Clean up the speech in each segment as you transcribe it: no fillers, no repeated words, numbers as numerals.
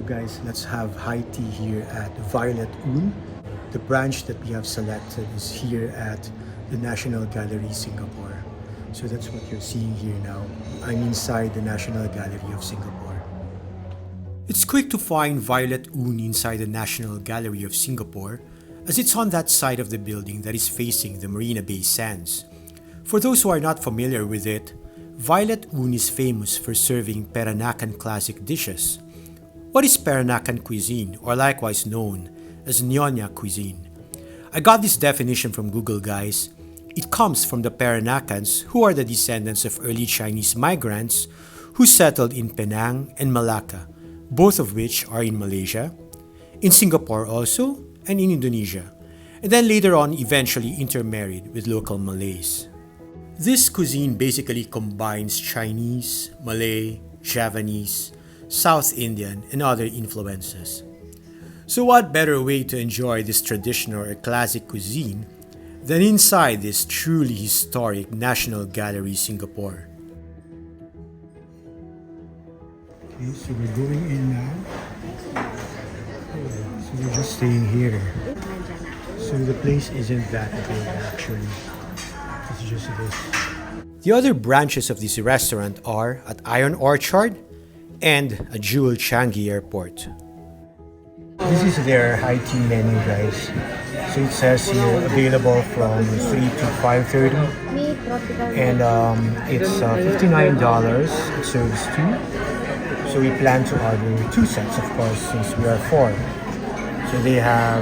guys, let's have high tea here at Violet Un. The branch that we have selected is here at the National Gallery, Singapore. So that's what you're seeing here now. I'm inside the National Gallery of Singapore. It's quick to find Violet Un inside the National Gallery of Singapore, as it's on that side of the building that is facing the Marina Bay Sands. For those who are not familiar with it, Violet Un is famous for serving Peranakan classic dishes. What is Peranakan cuisine, or likewise known as Nyonya cuisine? I got this definition from Google, guys. It comes from the Peranakans, who are the descendants of early Chinese migrants who settled in Penang and Malacca, both of which are in Malaysia, in Singapore also, and in Indonesia, and then later on eventually intermarried with local Malays. This cuisine basically combines Chinese, Malay, Javanese, South Indian, and other influences. So what better way to enjoy this traditional or classic cuisine than inside this truly historic National Gallery, Singapore? Okay, so we're going in now. So we're just staying here. So the place isn't that big actually. It's just this. The other branches of this restaurant are at Ion Orchard and at Jewel Changi Airport. This is their high tea menu, guys. So it says here available from 3 to 5:30, and it's $59. It serves two. So we plan to order two sets, of course, since we are four. So they have,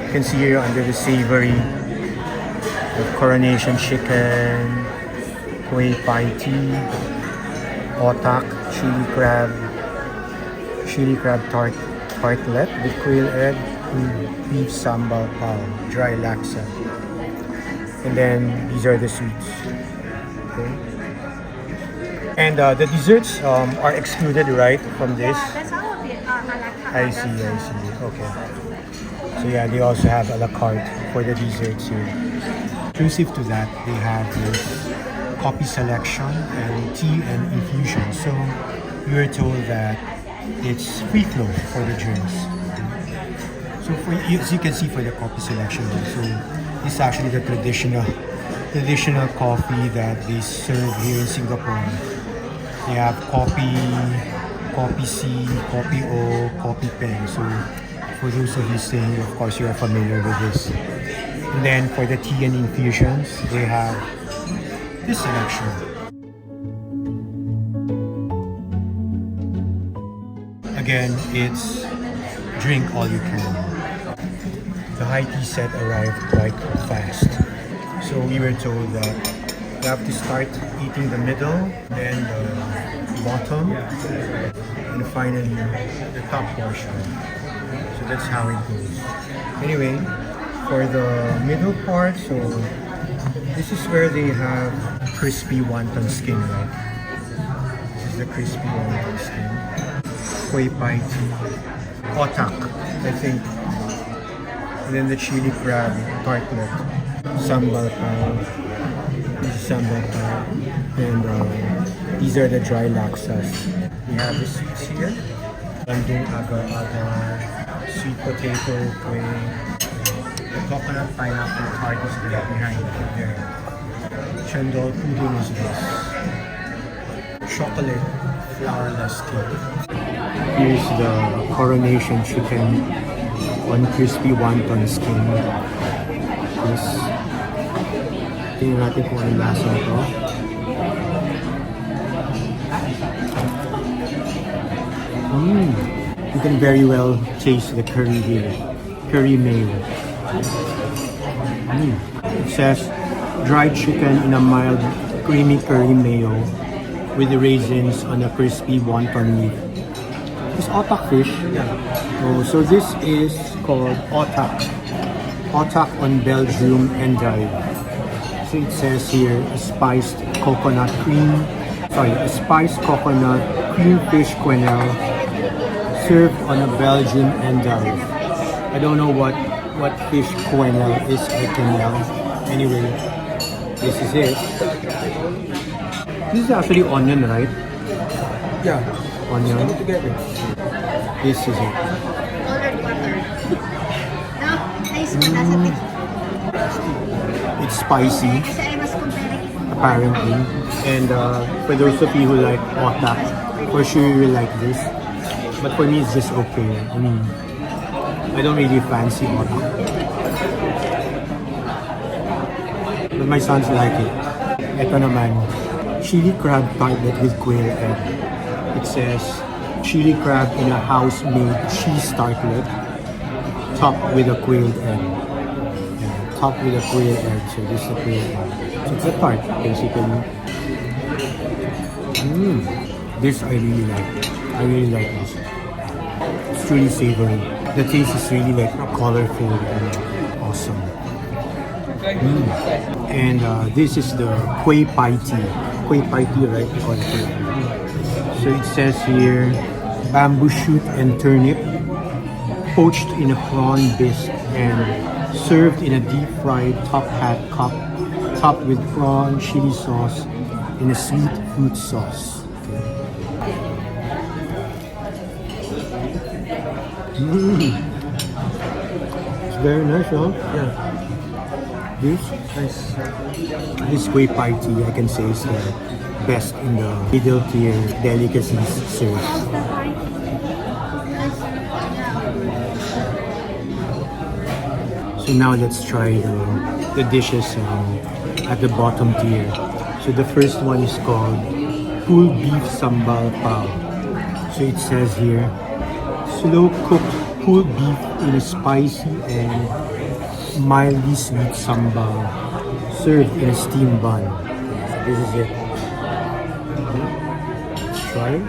you can see here under the savory, the coronation chicken, kueh pai tea, otak, chili crab tartlet with quail egg, beef sambal pao, dry laksa. And then these are the sweets. Okay. And the desserts are excluded, right, from this? That's all of it are a la carte. I see. Okay. So yeah, they also have a la carte for the desserts here. Inclusive to that, they have this coffee selection and tea and infusion. So we were told that it's free flow for the drinks. So as you can see for the coffee selection, so this is actually the traditional coffee that they serve here in Singapore. They have coffee C, coffee O, coffee pen. So for those of you staying here, of course you are familiar with this. And then for the tea and infusions, they have this selection. Again, it's drink all you can. The high tea set arrived quite fast. So we were told that you have to start eating the middle, then the bottom, and finally the top portion. So that's how it goes. Anyway, for the middle part, so this is where they have crispy wonton skin, right? This is the crispy wonton skin. Kueh pai tea, otak, I think. And then the chili crab tartlet, sambal pao. This is sambal pao. And these are the dry laksas. We have the sweets here. Bandung agar-agar, sweet potato kueh. The coconut pineapple tart is there behind there. Chendol pudding is this. Chocolate flourless cake. Here's the coronation chicken on crispy wonton skin. This. Tingnan natin kung ano lasa ito. You can very well taste the curry here. Curry mayo. It says dried chicken in a mild creamy curry mayo with the raisins on a crispy wonton leaf. It's otak fish. Oh, so this is called otak. Otak on Belgium endive. So it says here a spiced coconut cream fish quenelle served on a Belgian endive. I don't know what fish quenelle is or quenelle. Anyway, this is it. This is actually onion, right? Yeah. Onion. Together. This is it. Colored water. No, nice mo nasa tip. It's spicy, Kasi I must compare it. apparently. And for those of you who like otak, for sure you will like this. But for me, it's just okay. I mean, I don't really fancy otak. But my sons like it. Ito naman, chili crab tartlet with quail egg. It says, chili crab in a house-made cheese tartlet, topped with a quailed egg. Yeah, topped with a quail egg. So this is a quail egg. So it's a tart, basically. This I really like. I really like this. It's really savory. The taste is really like colorful and awesome. And this is the Kueh Pai tea. Kueh Pai tea, right? We call it kueh. So it says here, bamboo shoot and turnip, poached in a prawn bisque and served in a deep-fried top hat cup, topped with prawn chili sauce in a sweet fruit sauce. It's very nice, huh? Yeah. This Kueh Pai tea, I can say, is the best in the middle tier delicacies served. So now let's try the dishes at the bottom tier. So the first one is called pulled beef sambal pao. So it says here, slow cooked pulled beef in a spicy and mildly sweet sambal, served in a steamed bun. So this is it. Let's try it.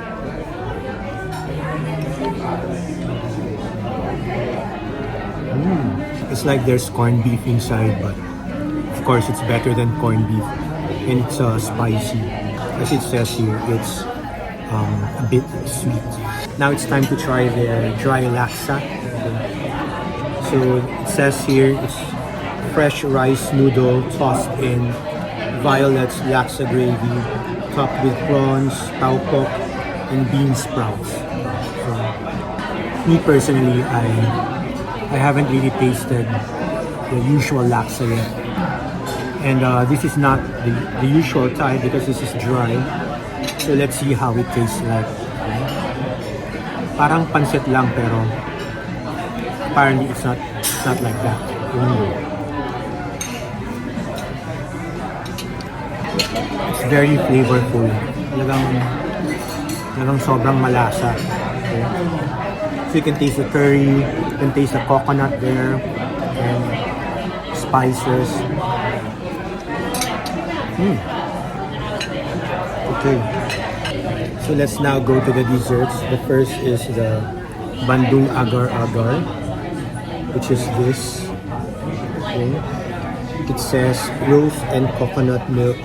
It's like there's corned beef inside, but of course it's better than corned beef, and it's spicy. As it says here, it's a bit sweet. Now it's time to try the dry laksa. So it says here it's fresh rice noodle tossed in Violet's laksa gravy, topped with prawns, taupo, and bean sprouts. So, me personally, I haven't really tasted the usual laksa yet. And this is not the usual type because this is dry. So let's see how it tastes like. Parang pansit lang pero apparently it's not like that. It's very flavorful. Talagang sobrang malasa. Okay. So you can taste the curry, you can taste the coconut there, and spices. Okay. So let's now go to the desserts. The first is the Bandung Agar-agar, which is this. Okay. It says rose and coconut milk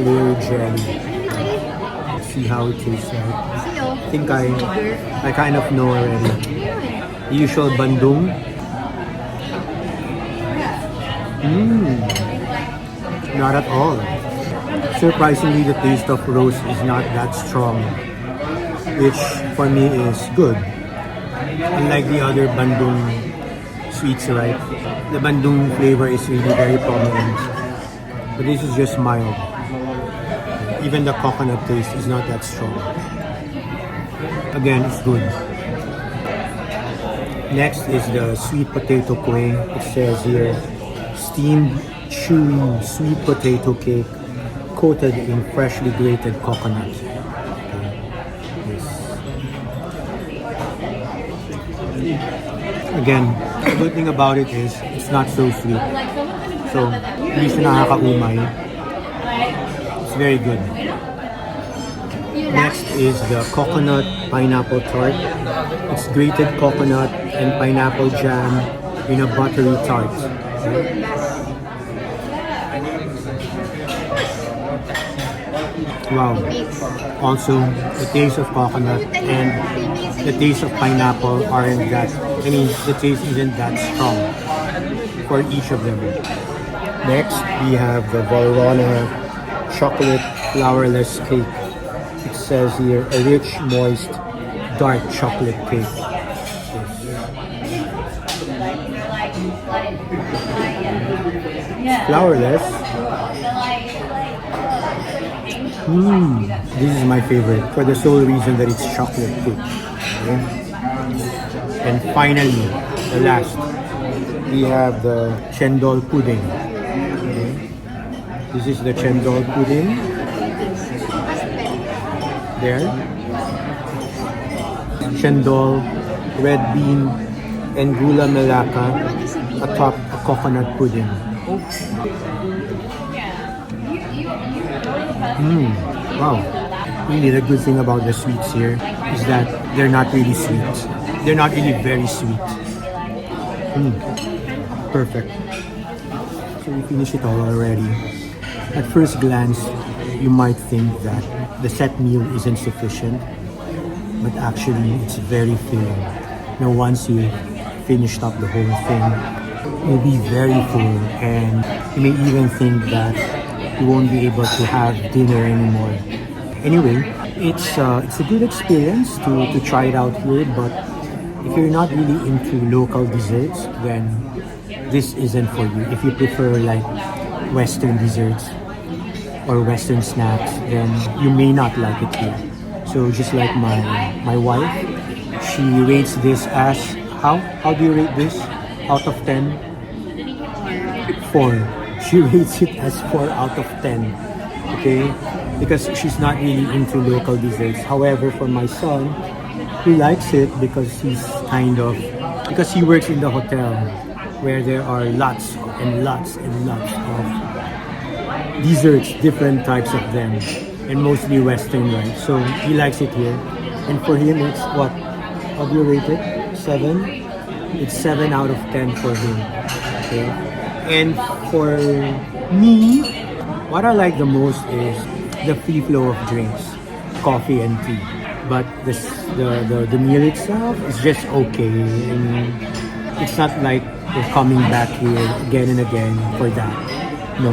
layer jelly. See how it tastes like. I think I kind of know already. The usual Bandung. Not at all. Surprisingly, the taste of rose is not that strong, which for me is good. Unlike the other Bandung sweets, right? The Bandung flavor is really very prominent. But this is just mild. Even the coconut taste is not that strong. Again, it's good. Next is the sweet potato kueh. It says here, steamed, chewy sweet potato cake coated in freshly grated coconut. Okay. Yes. Again, the good thing about it is it's not so sweet. So, hindi siya nakakaumay. It's very good. Next is the coconut pineapple tart. It's grated coconut and pineapple jam in a buttery tart. Wow. Also, the taste of coconut and the taste of pineapple aren't that, I mean, the taste isn't that strong for each of them. Next, we have the Valrhona chocolate flourless cake. It says here, a rich, moist, dark chocolate cake. Flourless. This is my favorite for the sole reason that it's chocolate cake. Okay? And finally, the last, we have the chendol pudding. Okay? This is the chendol pudding. There. Chendol, red bean, and gula melaka atop a coconut pudding. Wow. Really, the good thing about the sweets here is that they're not really sweet. They're not really very sweet. Perfect. So we finished it all already. At first glance, you might think that the set meal isn't sufficient, but actually it's very filling. Now once you finished up the whole thing, you'll be very full, and you may even think that you won't be able to have dinner anymore. Anyway, it's a good experience to try it out here, but if you're not really into local desserts, then this isn't for you. If you prefer like Western desserts or Western snacks, then you may not like it here. So just like my wife, she rates this as, how do you rate this out of 10? 4. She rates it as 4 out of 10. Okay? Because she's not really into local desserts. However, for my son, he likes it because because he works in the hotel where there are lots and lots and lots of desserts, different types of them, and mostly Western, right? So he likes it here. And for him, it's what? How do you rate it? 7? It's 7 out of 10 for him. Okay? And for me, what I like the most is the free flow of drinks, coffee and tea. But the meal itself is just okay. I mean, it's not like we're coming back here again and again for that. No,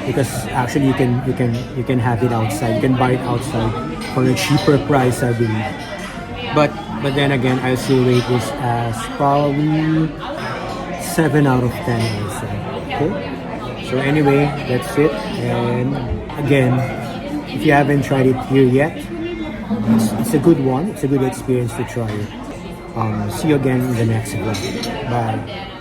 because actually you can have it outside. You can buy it outside for a cheaper price, I believe. But then again, I still rate this as probably 7 out of 10 also. Okay. So anyway, that's it. And again, if you haven't tried it here yet, it's a good one. It's a good experience to try it. See you again in the next vlog. Bye.